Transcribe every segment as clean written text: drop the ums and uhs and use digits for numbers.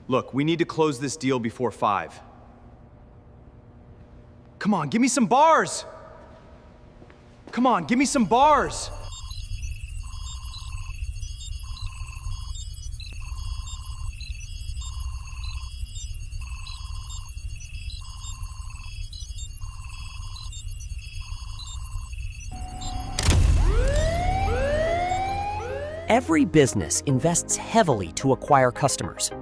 Look, we need to close this deal before 5. Come on, give me some bars! Come on, give me some bars! Every business invests heavily to acquire customers.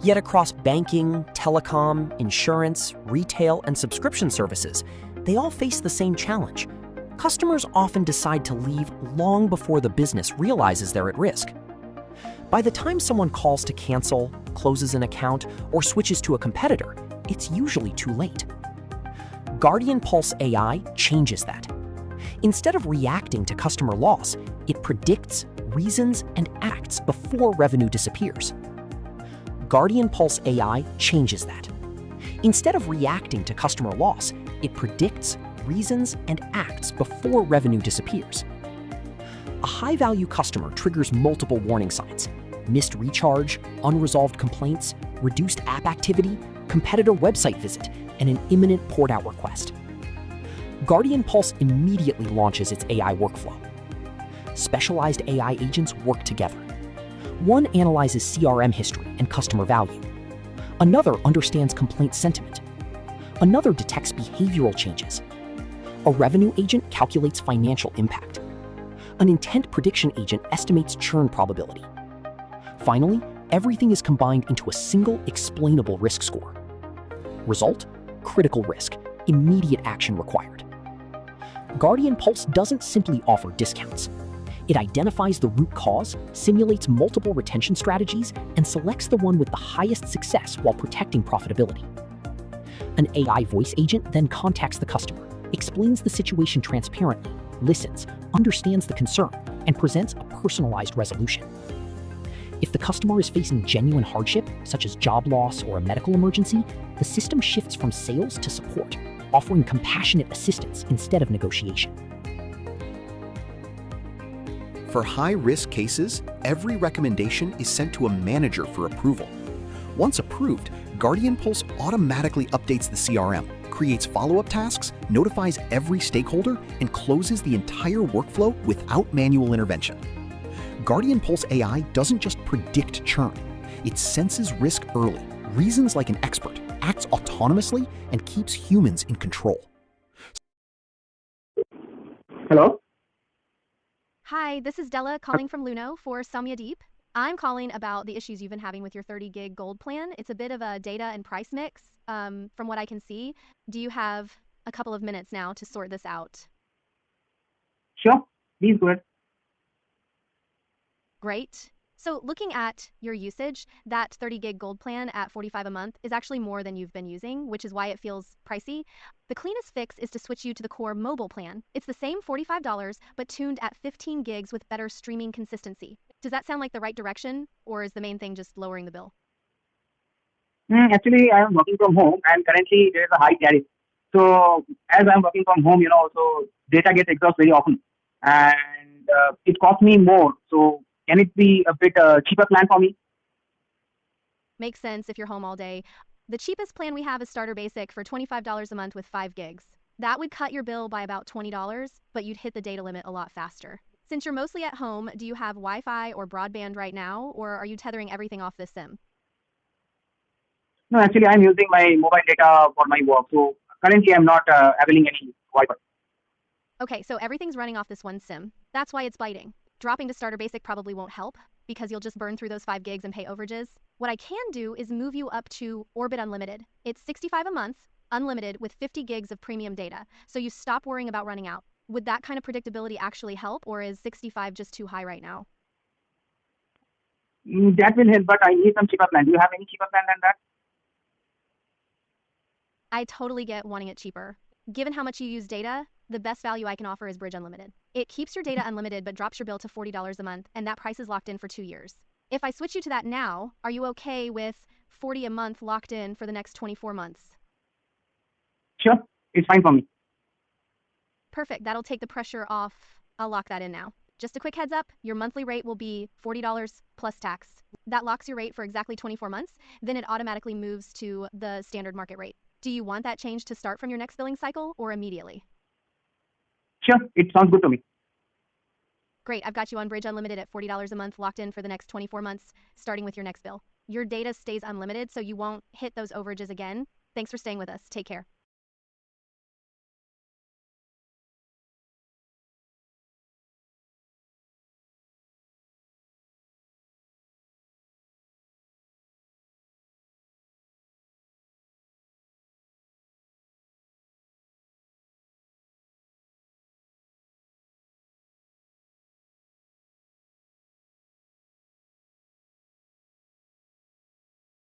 Yet across banking, telecom, insurance, retail, and subscription services, they all face the same challenge. Customers often decide to leave long before the business realizes they're at risk. By the time someone calls to cancel, closes an account, or switches to a competitor, it's usually too late. Guardian Pulse AI changes that. Instead of reacting to customer loss, it predicts, reasons, and acts before revenue disappears. Guardian Pulse AI changes that. Instead of reacting to customer loss, it predicts, reasons, and acts before revenue disappears. A high-value customer triggers multiple warning signs: missed recharge, unresolved complaints, reduced app activity, competitor website visit, and an imminent port-out request. Guardian Pulse immediately launches its AI workflow. Specialized AI agents work together. One analyzes CRM history and customer value. Another understands complaint sentiment. Another detects behavioral changes. A revenue agent calculates financial impact. An intent prediction agent estimates churn probability. Finally, everything is combined into a single explainable risk score. Result: critical risk, immediate action required. Guardian Pulse doesn't simply offer discounts. It identifies the root cause, simulates multiple retention strategies, and selects the one with the highest success while protecting profitability. An AI voice agent then contacts the customer, explains the situation transparently, listens, understands the concern, and presents a personalized resolution. If the customer is facing genuine hardship, such as job loss or a medical emergency, the system shifts from sales to support, offering compassionate assistance instead of negotiation. For high-risk cases, every recommendation is sent to a manager for approval. Once approved, Guardian Pulse automatically updates the CRM, creates follow-up tasks, notifies every stakeholder, and closes the entire workflow without manual intervention. Guardian Pulse AI doesn't just predict churn. It senses risk early, reasons like an expert, acts autonomously, and keeps humans in control. Hello? Hi, this is Della calling from Luno for Samyadeep. I'm calling about the issues you've been having with your 30 gig gold plan. It's a bit of a data and price mix, from what I can see. Do you have a couple of minutes now to sort this out? Sure, please go ahead. Great. So looking at your usage, that 30 gig gold plan at $45 a month is actually more than you've been using, which is why it feels pricey. The cleanest fix is to switch you to the core mobile plan. It's the same $45, but tuned at 15 gigs with better streaming consistency. Does that sound like the right direction, or is the main thing just lowering the bill? Actually, I am working from home, and currently there is a high tariff. So as I am working from home, so data gets exhausted very often, and it costs me more. So can it be a bit cheaper plan for me? Makes sense if you're home all day. The cheapest plan we have is Starter Basic for $25 a month with 5 gigs. That would cut your bill by about $20, but you'd hit the data limit a lot faster. Since you're mostly at home, do you have Wi-Fi or broadband right now, or are you tethering everything off this SIM? No, actually, I am using my mobile data for my work. So currently, I am not availing any Wi-Fi. Okay, so everything's running off this one SIM. That's why it's biting. Dropping to Starter Basic probably won't help, because you'll just burn through those 5 gigs and pay overages. What I can do is move you up to Orbit Unlimited. It's $65 a month, unlimited with 50 gigs of premium data, so you stop worrying about running out. Would that kind of predictability actually help, or is 65 just too high right now? That will help, but I need some cheaper plan. Do you have any cheaper plan than that? I totally get wanting it cheaper. Given how much you use data, the best value I can offer is Bridge Unlimited. It keeps your data unlimited but drops your bill to $40 a month, and that price is locked in for 2 years. If I switch you to that now, are you okay with $40 a month locked in for the next 24 months? Sure, it's fine for me. Perfect, that'll take the pressure off. I'll lock that in now. Just a quick heads up, your monthly rate will be $40 plus tax. that locks your rate for exactly 24 months. Then it automatically moves to the standard market rate. Do you want that change to start from your next billing cycle or immediately? Sure, it sounds good to me. Great, I've got you on Bridge Unlimited at $40 a month, locked in for the next 24 months, starting with your next bill. Your data stays unlimited, so you won't hit those overages again. Thanks for staying with us. Take care.